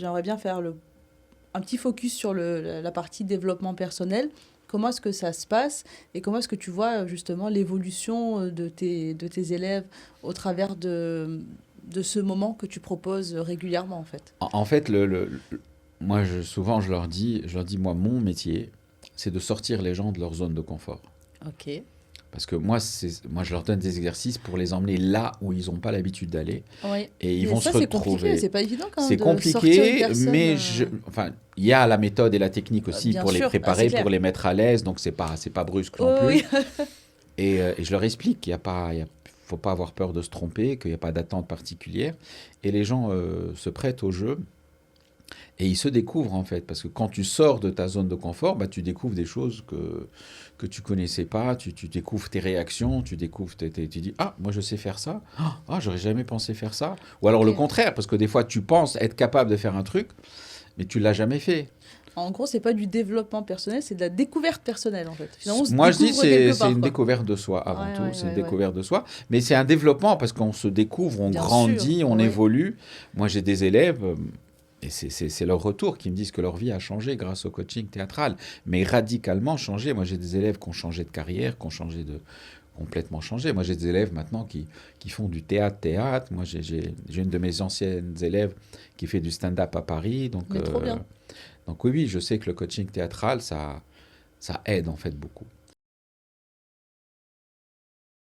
j'aimerais bien faire un petit focus sur la partie développement personnel. Comment est-ce que ça se passe et comment est-ce que tu vois justement l'évolution de tes élèves au travers de ce moment que tu proposes régulièrement en fait? En fait, moi, souvent, je leur dis, moi, mon métier, c'est de sortir les gens de leur zone de confort. Ok. Parce que moi, je leur donne des exercices pour les emmener là où ils n'ont pas l'habitude d'aller. Oui. Et ils Et vont se ça, c'est compliqué. retrouver. C'est pas évident quand même C'est de sortir une compliqué, personne. mais enfin, il y a la méthode et la technique aussi Bien pour les sûr. Ah, c'est préparer, pour clair. les mettre à l'aise. Donc, c'est pas brusque non plus. Oui, Et je leur explique qu'il y a pas, faut pas avoir peur de se tromper, qu'il n'y a pas d'attente particulière. Et les gens se prêtent au jeu. Et ils se découvrent en fait, parce que quand tu sors de ta zone de confort, bah, tu découvres des choses que tu connaissais pas, tu découvres tes réactions, tu dis ah moi je sais faire ça, ah j'aurais jamais pensé faire ça, ou alors le ok. contraire, parce que des fois tu penses être capable de faire un truc, mais tu l'as jamais fait. En gros, c'est pas du développement personnel, c'est de la découverte personnelle en fait. Finalement, on se Moi je dis découvre quelque c'est part une quoi. découverte de soi Ouais, avant tout, ouais, c'est une ouais, ouais. découverte de soi, mais c'est un développement parce qu'on se découvre, on Bien sûr. grandit, on Oui. évolue. Moi j'ai des élèves. Et c'est leur retour qui me disent que leur vie a changé grâce au coaching théâtral, mais radicalement changé. Moi, j'ai des élèves qui ont changé de carrière, qui ont complètement changé. Moi, j'ai des élèves maintenant qui font du théâtre. Moi, j'ai une de mes anciennes élèves qui fait du stand-up à Paris. Mais trop bien. Donc oui, oui, je sais que le coaching théâtral, ça aide en fait beaucoup.